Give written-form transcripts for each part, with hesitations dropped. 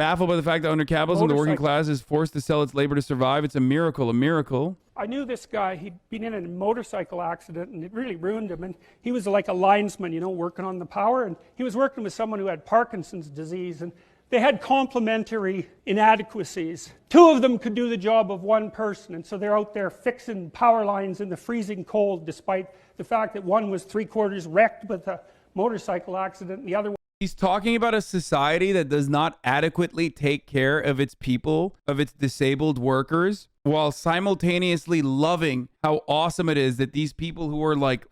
Baffled by the fact that under capitalism, the working class is forced to sell its labor to survive. It's a miracle, a miracle. I knew this guy. He'd been in a motorcycle accident and it really ruined him, and he was like a linesman, you know, working on the power, and he was working with someone who had Parkinson's disease, and they had complementary inadequacies. Two of them could do the job of one person, and so they're out there fixing power lines in the freezing cold, despite the fact that one was 3/4 wrecked with a motorcycle accident and the other one. He's talking about a society that does not adequately take care of its people, of its disabled workers, while simultaneously loving how awesome it is that these people who are like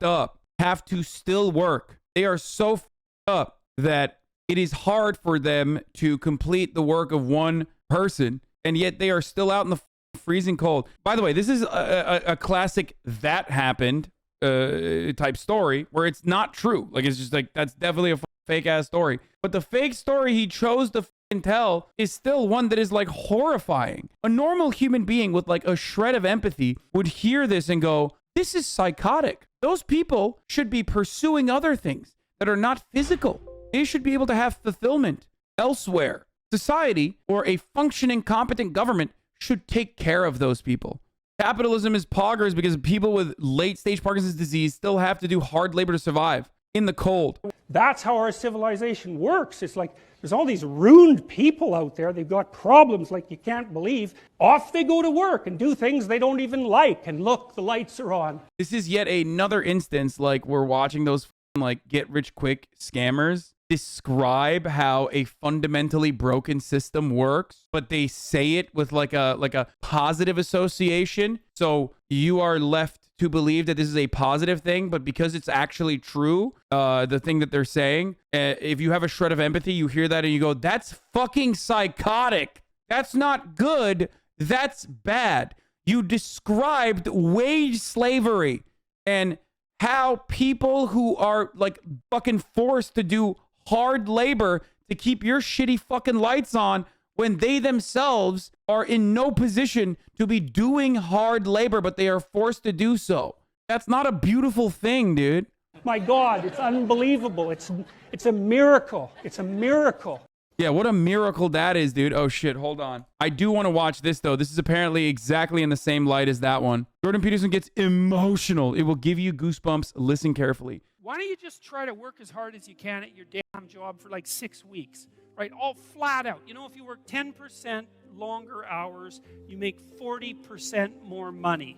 f***ed up have to still work. They are so f***ed up that it is hard for them to complete the work of one person, and yet they are still out in the freezing cold. By the way, this is a classic that happened type story where it's not true. Like, it's just like, that's definitely a fake ass story. But the fake story he chose to tell is still one that is like horrifying. A normal human being with like a shred of empathy would hear this and go, this is psychotic. Those people should be pursuing other things that are not physical. They should be able to have fulfillment elsewhere. Society or a functioning, competent government should take care of those people. Capitalism is poggers because people with late-stage Parkinson's disease still have to do hard labor to survive in the cold. That's how our civilization works. It's like there's all these ruined people out there. They've got problems like you can't believe. Off they go to work and do things they don't even like. And look, the lights are on. This is yet another instance like we're watching those like get-rich-quick scammers describe how a fundamentally broken system works, but they say it with like a positive association. So you are left to believe that this is a positive thing, but because it's actually true, the thing that they're saying, if you have a shred of empathy, you hear that and you go, that's fucking psychotic. That's not good. That's bad. You described wage slavery and how people who are like fucking forced to do hard labor to keep your shitty fucking lights on when they themselves are in no position to be doing hard labor, but they are forced to do so. That's not a beautiful thing, dude. My God, it's unbelievable. It's a miracle. It's a miracle. Yeah, what a miracle that is, dude. Oh shit, hold on. I do want to watch this though. This is apparently exactly in the same light as that one. Jordan Peterson gets emotional. It will give you goosebumps. Listen carefully. Why don't you just try to work as hard as you can at your damn job for like 6 weeks, right? All flat out. You know, if you work 10% longer hours, you make 40% more money.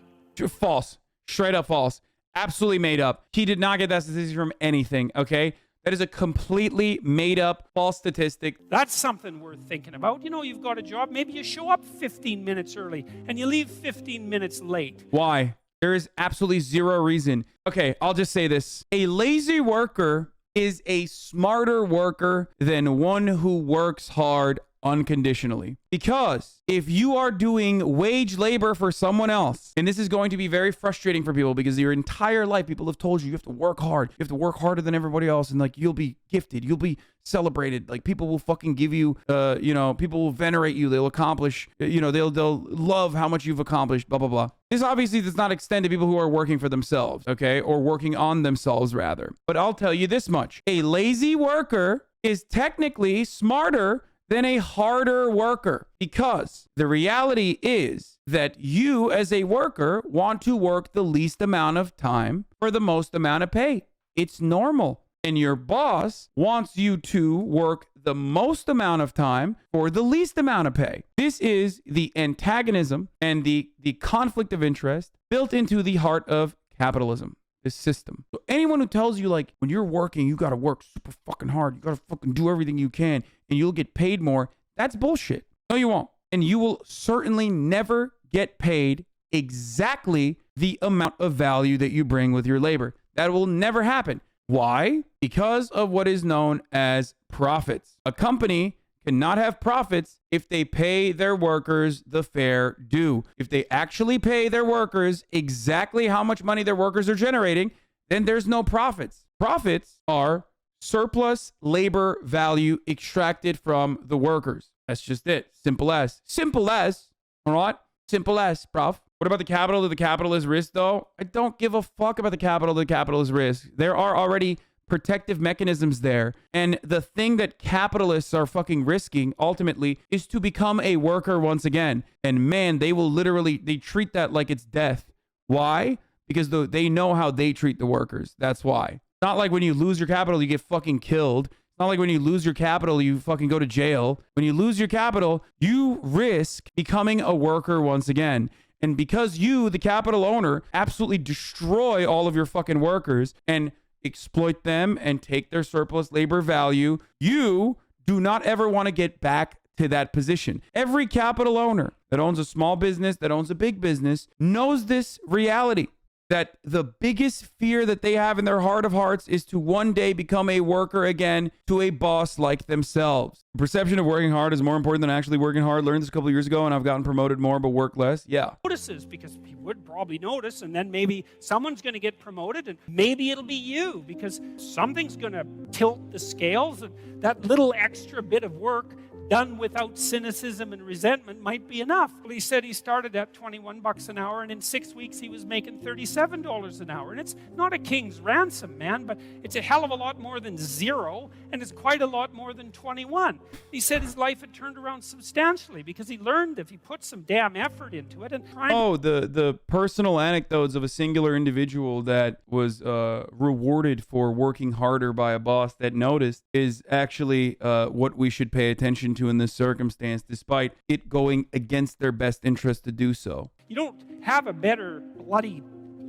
False. Straight up false. Absolutely made up. He did not get that statistic from anything, okay? That is a completely made up false statistic. That's something worth thinking about. You know, you've got a job. Maybe you show up 15 minutes early and you leave 15 minutes late. Why? There is absolutely zero reason. Okay, I'll just say this. A lazy worker is a smarter worker than one who works hard unconditionally. Because if you are doing wage labor for someone else, and this is going to be very frustrating for people because your entire life people have told you have to work hard. You have to work harder than everybody else, and like you'll be gifted, you'll be celebrated. Like people will fucking give you people will venerate you, they'll accomplish, they'll love how much you've accomplished, blah blah blah. This obviously does not extend to people who are working for themselves, okay? Or working on themselves rather. But I'll tell you this much. A lazy worker is technically smarter than a harder worker, because the reality is that you as a worker want to work the least amount of time for the most amount of pay. It's normal. And your boss wants you to work the most amount of time for the least amount of pay. This is the antagonism and the conflict of interest built into the heart of capitalism. This system. So anyone who tells you like when you're working, you got to work super fucking hard. You got to fucking do everything you can and you'll get paid more. That's bullshit. No, you won't. And you will certainly never get paid exactly the amount of value that you bring with your labor. That will never happen. Why? Because of what is known as profits. A company cannot have profits if they pay their workers the fair due. If they actually pay their workers exactly how much money their workers are generating, then there's no profits. Profits are surplus labor value extracted from the workers. That's just it. Simple as. Simple as. All right? Simple as, prof. What about the capital that the capitalist risk, though? I don't give a fuck about the capital the capitalist risk. There are already protective mechanisms there. And the thing that capitalists are fucking risking ultimately is to become a worker once again. And man, they will literally, they treat that like it's death. Why? Because they know how they treat the workers. That's why. Not like when you lose your capital, you get fucking killed. It's not like when you lose your capital, you fucking go to jail. When you lose your capital, you risk becoming a worker once again. And because you, the capital owner, absolutely destroy all of your fucking workers and exploit them and take their surplus labor value, you do not ever want to get back to that position. Every capital owner that owns a small business, that owns a big business, knows this reality. That the biggest fear that they have in their heart of hearts is to one day become a worker again to a boss like themselves. The perception of working hard is more important than actually working hard. Learned this a couple of years ago and I've gotten promoted more but work less. Yeah. Notices, because he would probably notice, and then maybe someone's going to get promoted and maybe it'll be you because something's going to tilt the scales, and that little extra bit of work done without cynicism and resentment might be enough. Well, he said he started at 21 bucks an hour and in 6 weeks he was making $37 an hour. And it's not a king's ransom, man, but it's a hell of a lot more than zero, and it's quite a lot more than 21. He said his life had turned around substantially because he learned if he put some damn effort into it and the personal anecdotes of a singular individual that was rewarded for working harder by a boss that noticed is actually what we should pay attention to in this circumstance, despite it going against their best interest to do so. You don't have a better bloody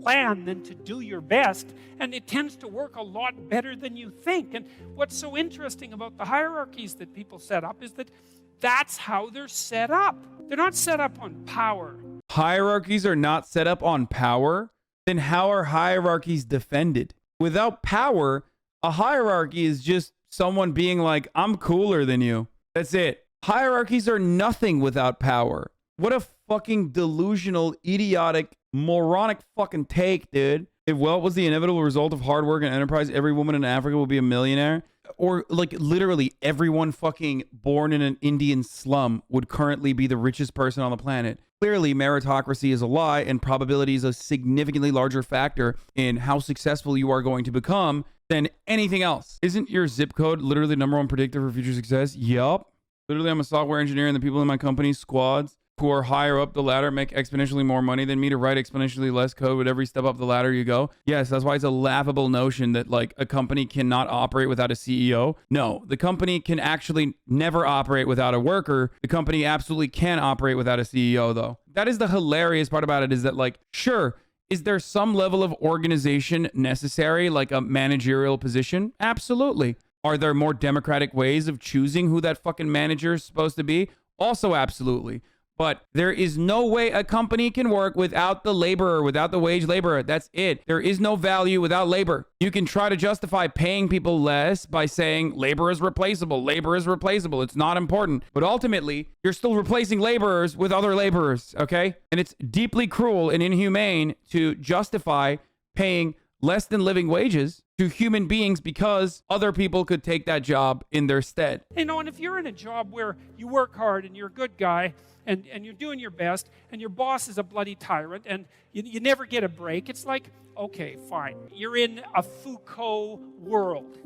plan than to do your best, and it tends to work a lot better than you think. And what's so interesting about the hierarchies that people set up is that that's how they're set up. They're not set up on power. Hierarchies are not set up on power? Then how are hierarchies defended? Without power, a hierarchy is just someone being like, I'm cooler than you. That's it. Hierarchies are nothing without power. What a fucking delusional, idiotic, moronic fucking take, dude. If wealth was the inevitable result of hard work and enterprise, every woman in Africa will be a millionaire. Or like literally everyone fucking born in an Indian slum would currently be the richest person on the planet. Clearly, meritocracy is a lie and probability is a significantly larger factor in how successful you are going to become than anything else. Isn't your zip code literally the number one predictor for future success? Yup. Literally, I'm a software engineer and the people in my company's squads who are higher up the ladder make exponentially more money than me to write exponentially less code with every step up the ladder you go. Yes, that's why it's a laughable notion that like a company cannot operate without a CEO. No, the company can actually never operate without a worker. The company absolutely can operate without a CEO though. That is the hilarious part about it, is that like, sure, is there some level of organization necessary, like a managerial position? Absolutely. Are there more democratic ways of choosing who that fucking manager is supposed to be? Also, absolutely. But there is no way a company can work without the laborer, without the wage laborer. That's it. There is no value without labor. You can try to justify paying people less by saying labor is replaceable. Labor is replaceable. It's not important. But ultimately, you're still replacing laborers with other laborers, okay? And it's deeply cruel and inhumane to justify paying less than living wages to human beings because other people could take that job in their stead. You know, and if you're in a job where you work hard and you're a good guy and you're doing your best and your boss is a bloody tyrant and you never get a break, it's like, okay, fine. You're in a Foucault world.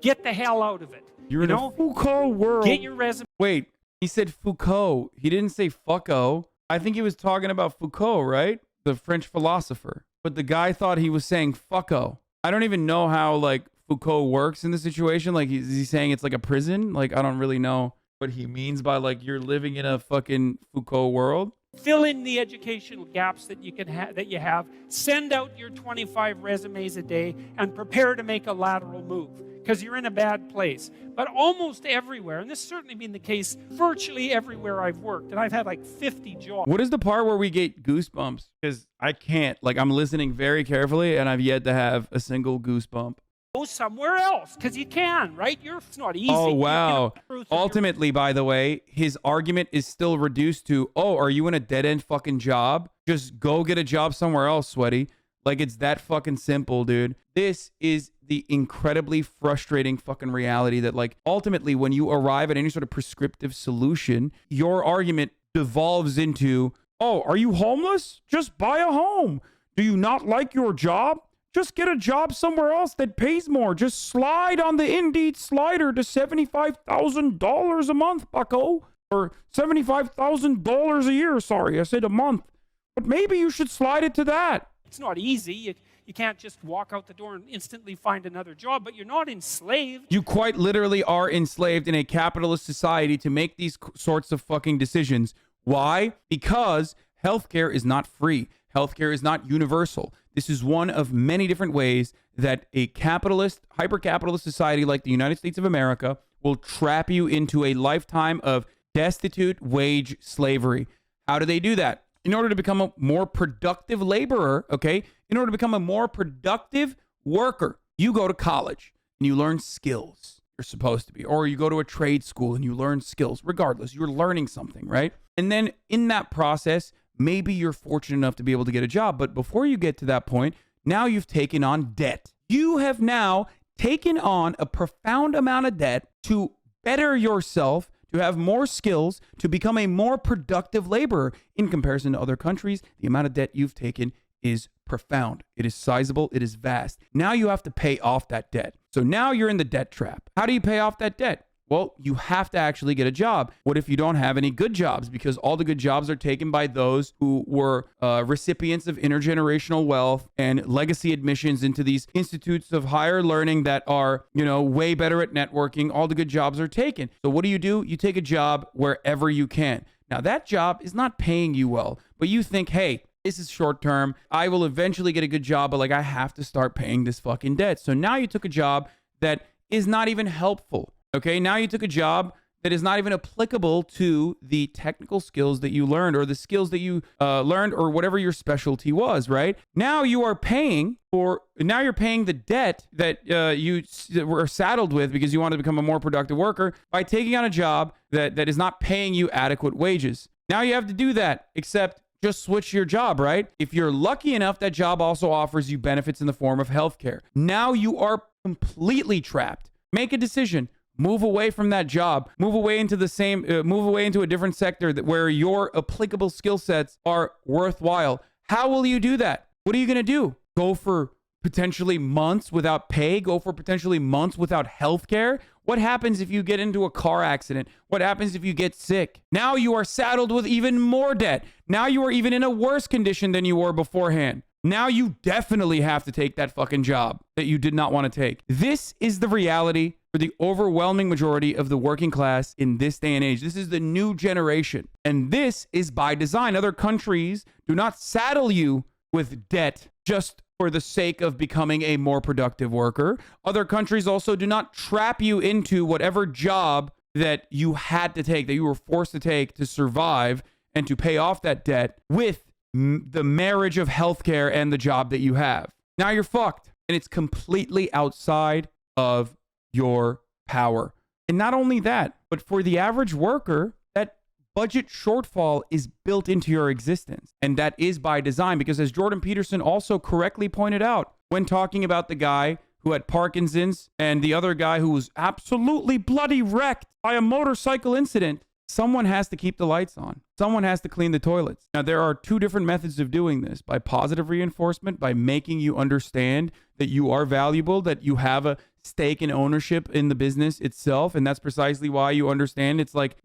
Get the hell out of it. You're in a Foucault world. Get your resume. Wait, he said Foucault. He didn't say fucko. I think he was talking about Foucault, right? The French philosopher. But the guy thought he was saying fucko. I don't even know how like Foucault works in the situation. Like, is he saying it's like a prison? Like, I don't really know what he means by like you're living in a fucking Foucault world. Fill in the educational gaps that you can that you have. Send out your 25 resumes a day and prepare to make a lateral move because you're in a bad place. But almost everywhere, and this has certainly been the case virtually everywhere I've worked, and I've had like 50 jobs. What is the part where we get goosebumps? Because I can't. Like, I'm listening very carefully, and I've yet to have a single goosebump. Go somewhere else, because you can, right? It's not easy. Oh, wow. Ultimately, by the way, his argument is still reduced to, oh, are you in a dead-end fucking job? Just go get a job somewhere else, sweaty. Like, it's that fucking simple, dude. This is the incredibly frustrating fucking reality that, like, ultimately, when you arrive at any sort of prescriptive solution, your argument devolves into, oh, are you homeless? Just buy a home. Do you not like your job? Just get a job somewhere else that pays more. Just slide on the Indeed slider to $75,000 a month, bucko. Or $75,000 a year. Sorry, I said a month. But maybe you should slide it to that. It's not easy. You can't just walk out the door and instantly find another job, but you're not enslaved. You quite literally are enslaved in a capitalist society to make these sorts of fucking decisions. Why? Because healthcare is not free. Healthcare is not universal. This is one of many different ways that a capitalist, hyper-capitalist society like the United States of America will trap you into a lifetime of destitute wage slavery. How do they do that? In order to become a more productive laborer, okay? In order to become a more productive worker, you go to college and you learn skills. You're supposed to be. Or you go to a trade school and you learn skills. Regardless, you're learning something, right? And then in that process, maybe you're fortunate enough to be able to get a job. But before you get to that point, now you've taken on debt. You have now taken on a profound amount of debt to better yourself, to have more skills, to become a more productive laborer. In comparison to other countries, the amount of debt you've taken is profound. It is sizable. It is vast. Now you have to pay off that debt. So now you're in the debt trap. How do you pay off that debt? Well, you have to actually get a job. What if you don't have any good jobs? Because all the good jobs are taken by those who were recipients of intergenerational wealth and legacy admissions into these institutes of higher learning that are, way better at networking. All the good jobs are taken. So what do? You take a job wherever you can. Now, that job is not paying you well, but you think, hey, this is short term. I will eventually get a good job, but I have to start paying this fucking debt. So now you took a job that is not even helpful. Okay, now you took a job that is not even applicable to the technical skills that you learned or the skills that you learned or whatever your specialty was, right? Now you're paying the debt that you were saddled with because you wanted to become a more productive worker by taking on a job that is not paying you adequate wages. Now you have to do that, except just switch your job, right? If you're lucky enough, that job also offers you benefits in the form of healthcare. Now you are completely trapped. Make a decision. Move away from that job. Move away into a different sector where your applicable skill sets are worthwhile. How will you do that? What are you going to do? Go for potentially months without pay? Go for potentially months without health care? What happens if you get into a car accident? What happens if you get sick? Now you are saddled with even more debt. Now you are even in a worse condition than you were beforehand. Now you definitely have to take that fucking job that you did not want to take. This is the reality for the overwhelming majority of the working class in this day and age. This is the new generation. And this is by design. Other countries do not saddle you with debt just for the sake of becoming a more productive worker. Other countries also do not trap you into whatever job that you had to take, that you were forced to take to survive and to pay off that debt with the marriage of healthcare and the job that you have. Now you're fucked. And it's completely outside of your power. And not only that, but for the average worker, that budget shortfall is built into your existence. And that is by design, because as Jordan Peterson also correctly pointed out when talking about the guy who had Parkinson's and the other guy who was absolutely bloody wrecked by a motorcycle incident, someone has to keep the lights on. Someone has to clean the toilets. Now, there are two different methods of doing this: by positive reinforcement, by making you understand that you are valuable, that you have a stake in ownership in the business itself. And that's precisely why you understand it's like,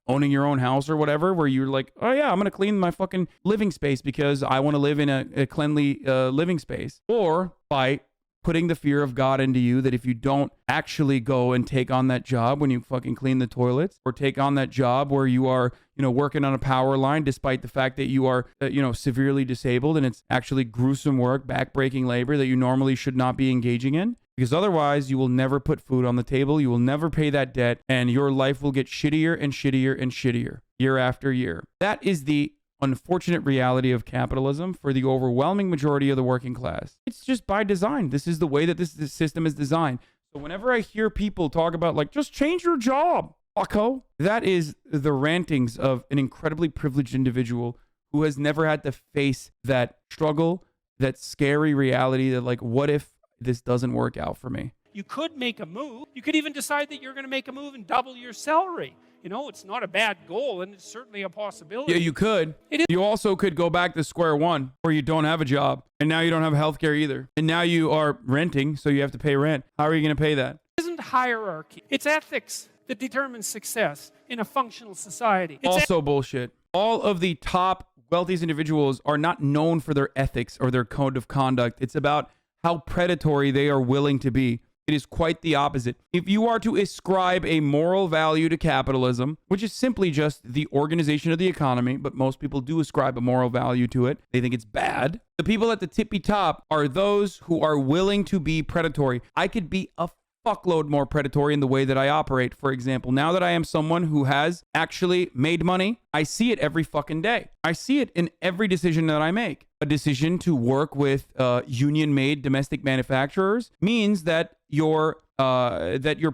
owning your own house or whatever, where you're like, oh yeah, I'm going to clean my fucking living space because I want to live in a cleanly living space. Or by putting the fear of God into you, that if you don't actually go and take on that job when you fucking clean the toilets, or take on that job where you are, working on a power line, despite the fact that you are, severely disabled and it's actually gruesome work, backbreaking labor that you normally should not be engaging in, because otherwise you will never put food on the table, you will never pay that debt, and your life will get shittier and shittier and shittier year after year. That is the unfortunate reality of capitalism for the overwhelming majority of the working class. It's just by design. This is the way that this system is designed. So whenever I hear people talk about just change your job, fucko, that is the rantings of an incredibly privileged individual who has never had to face that struggle, that scary reality that what if this doesn't work out for me? You could make a move. You could even decide that you're going to make a move and double your salary. You know, it's not a bad goal, and it's certainly a possibility. Yeah, you could. You also could go back to square one where you don't have a job, and now you don't have healthcare either. And now you are renting, so you have to pay rent. How are you going to pay that? It isn't hierarchy. It's ethics that determines success in a functional society. It's also bullshit. All of the top wealthiest individuals are not known for their ethics or their code of conduct. It's about how predatory they are willing to be. It is quite the opposite. If you are to ascribe a moral value to capitalism, which is simply just the organization of the economy, but most people do ascribe a moral value to it. They think it's bad. The people at the tippy top are those who are willing to be predatory. I could be a fuckload more predatory in the way that I operate. For example, now that I am someone who has actually made money, I see it every fucking day. I see it in every decision that I make. A decision to work with union-made domestic manufacturers means that your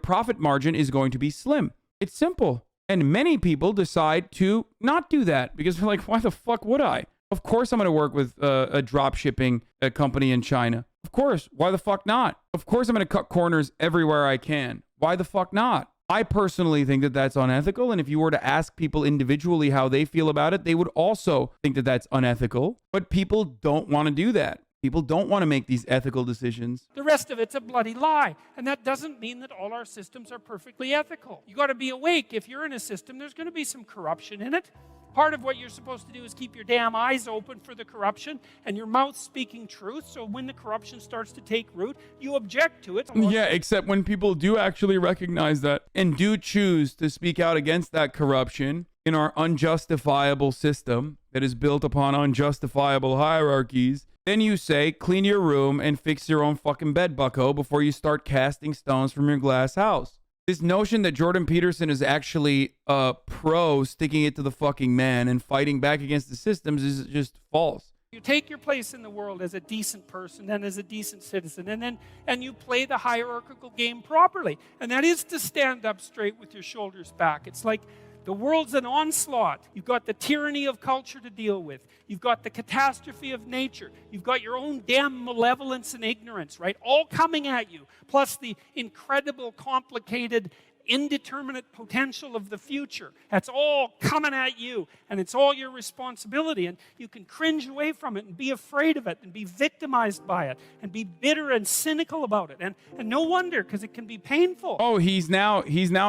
profit margin is going to be slim. It's simple. And many people decide to not do that because they're like, why the fuck would I? Of course I'm going to work with a drop shipping company in China. Of course. Why the fuck not? Of course I'm going to cut corners everywhere I can. Why the fuck not? I personally think that that's unethical. And if you were to ask people individually how they feel about it, they would also think that that's unethical. But people don't want to do that. People don't want to make these ethical decisions. The rest of it's a bloody lie. And that doesn't mean that all our systems are perfectly ethical. You got to be awake. If you're in a system, there's going to be some corruption in it. Part of what you're supposed to do is keep your damn eyes open for the corruption and your mouth speaking truth. So when the corruption starts to take root, you object to it. Yeah, except when people do actually recognize that and do choose to speak out against that corruption in our unjustifiable system that is built upon unjustifiable hierarchies, then you say, clean your room and fix your own fucking bed, bucko, before you start casting stones from your glass house. This notion that Jordan Peterson is actually pro sticking it to the fucking man and fighting back against the systems is just false. You take your place in the world as a decent person and as a decent citizen, and you play the hierarchical game properly. And that is to stand up straight with your shoulders back. It's like the world's an onslaught. You've got the tyranny of culture to deal with. You've got the catastrophe of nature. You've got your own damn malevolence and ignorance, right? All coming at you. Plus the incredible, complicated, indeterminate potential of the future. That's all coming at you, and it's all your responsibility, and you can cringe away from it and be afraid of it and be victimized by it and be bitter and cynical about it, and no wonder, because it can be painful. Oh, he's now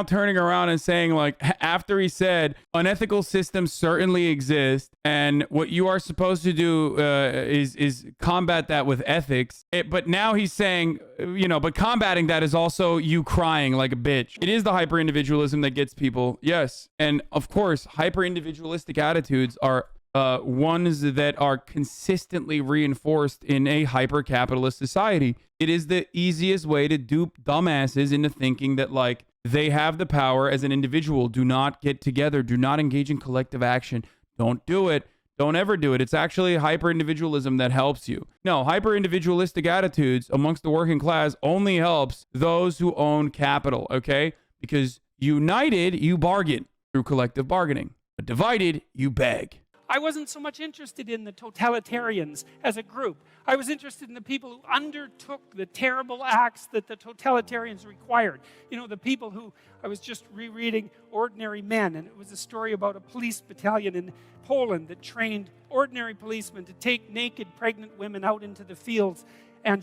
turning around and saying, like, after he said unethical systems certainly exist and what you are supposed to do is combat that with ethics, but now he's saying, but combating that is also you crying like a bitch. It is the hyper-individualism that gets people, yes. And of course, hyper-individualistic attitudes are ones that are consistently reinforced in a hyper-capitalist society. It is the easiest way to dupe dumbasses into thinking that, like, they have the power as an individual. Do not get together. Do not engage in collective action. Don't do it. Don't ever do it. It's actually hyper-individualism that helps you. No, hyper-individualistic attitudes amongst the working class only helps those who own capital, okay? Because united, you bargain through collective bargaining. But divided, you beg. I wasn't so much interested in the totalitarians as a group. I was interested in the people who undertook the terrible acts that the totalitarians required. The people who, I was just rereading Ordinary Men, and it was a story about a police battalion in Poland that trained ordinary policemen to take naked pregnant women out into the fields and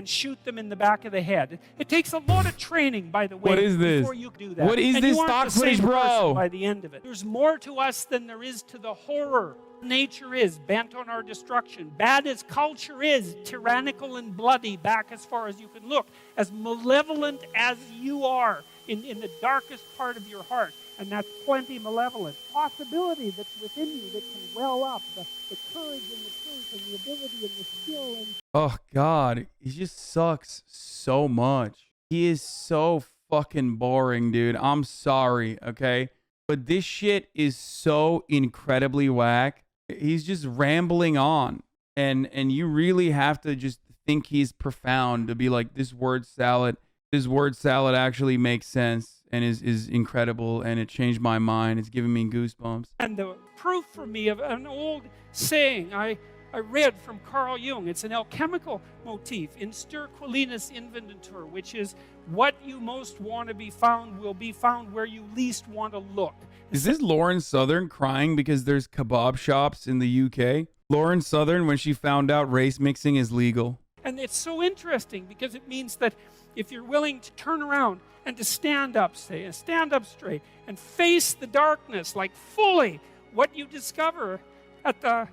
shoot them in the back of the head. It takes a lot of training, by the way, what is this? Before you do that. What is this stock footage, bro? By the end of it, there's more to us than there is to the horror. Nature is bent on our destruction. Bad as culture is, tyrannical and bloody, back as far as you can look, as malevolent as you are in the darkest part of your heart. And that's plenty malevolent. Possibility that's within you that can well up, the courage and the truth and the ability and the skill. Oh, God. He just sucks so much. He is so fucking boring, dude. I'm sorry, okay? But this shit is so incredibly whack. He's just rambling on. And you really have to just think he's profound to be like, this word salad actually makes sense and is incredible, and it changed my mind. It's giving me goosebumps. And the proof for me of an old saying, I I read from Carl Jung. It's an alchemical motif in Stir Qualinus Inventur, which is what you most want to be found will be found where you least want to look. Is this Lauren Southern crying because there's kebab shops in the UK? Lauren Southern, when she found out race mixing is legal. And it's so interesting because it means that if you're willing to turn around and to stand up, say, and stand up straight and face the darkness like fully, what you discover at the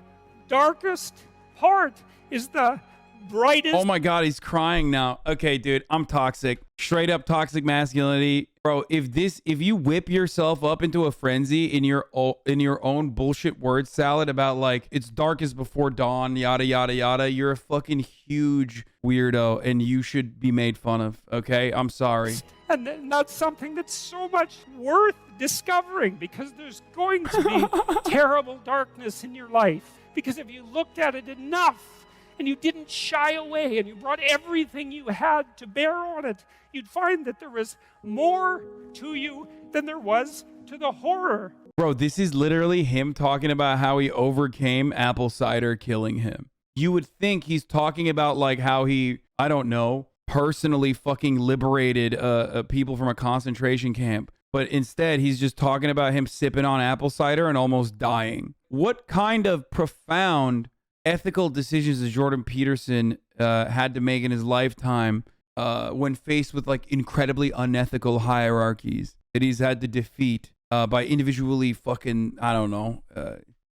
darkest part is the brightest. Oh my God, he's crying now. Okay, dude, I'm toxic. Straight up toxic masculinity. Bro, if you whip yourself up into a frenzy in your own bullshit word salad about like it's darkest before dawn, yada yada yada, you're a fucking huge weirdo and you should be made fun of. Okay, I'm sorry. And that's something that's so much worth discovering, because there's going to be terrible darkness in your life. Because if you looked at it enough and you didn't shy away and you brought everything you had to bear on it, you'd find that there was more to you than there was to the horror. Bro, this is literally him talking about how he overcame apple cider killing him. You would think he's talking about like how he, I don't know, personally fucking liberated people from a concentration camp. But instead, he's just talking about him sipping on apple cider and almost dying. What kind of profound ethical decisions has Jordan Peterson had to make in his lifetime when faced with like incredibly unethical hierarchies that he's had to defeat by individually fucking, I don't know,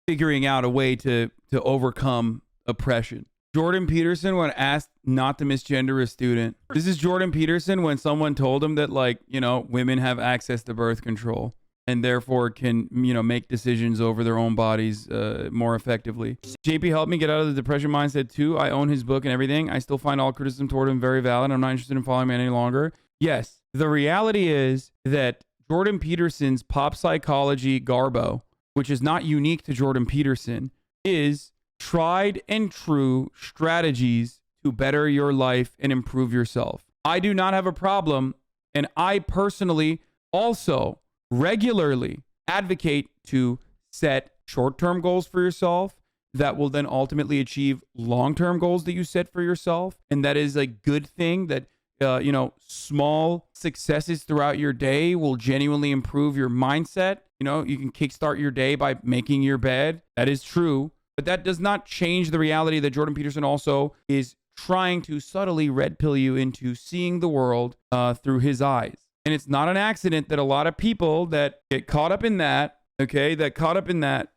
figuring out a way to overcome oppression? Jordan Peterson, when asked not to misgender a student. This is Jordan Peterson when someone told him that, like, you know, women have access to birth control and therefore can, you know, make decisions over their own bodies more effectively. JP helped me get out of the depression mindset too. I own his book and everything. I still find all criticism toward him very valid. I'm not interested in following him any longer. Yes, the reality is that Jordan Peterson's pop psychology garbo, which is not unique to Jordan Peterson, is tried and true strategies to better your life and improve yourself. I do not have a problem, and I personally also regularly advocate to set short-term goals for yourself that will then ultimately achieve long-term goals that you set for yourself. And that is a good thing that, you know, small successes throughout your day will genuinely improve your mindset. You know, you can kickstart your day by making your bed. That is true. But that does not change the reality that Jordan Peterson also is trying to subtly red pill you into seeing the world through his eyes. And it's not an accident that a lot of people that get caught up in that, okay, get caught up in that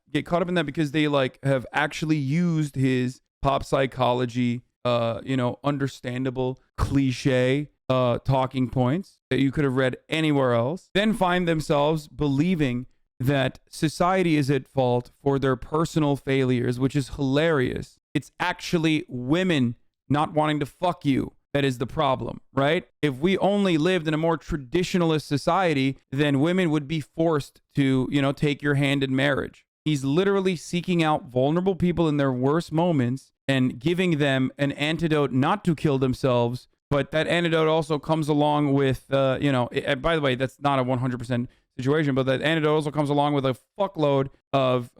because they like have actually used his pop psychology, you know, understandable cliche talking points that you could have read anywhere else, then find themselves believing that society is at fault for their personal failures, which is hilarious. It's actually women not wanting to fuck you that is the problem, right? If we only lived in a more traditionalist society, then women would be forced to, you know, take your hand in marriage. He's literally seeking out vulnerable people in their worst moments and giving them an antidote not to kill themselves, but that antidote also comes along with, you know, by the way, that's not a 100% situation, but that antidote also comes along with a fuckload of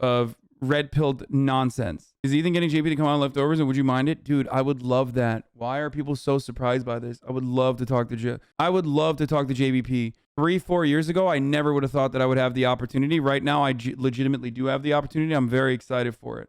red-pilled nonsense. Is Ethan getting JP to come on Leftovers, and would you mind it? Dude, I would love that. Why are people so surprised by this? I would love to talk to JBP. 3-4 years ago, I never would have thought that I would have the opportunity. Right now, I legitimately do have the opportunity. I'm very excited for it.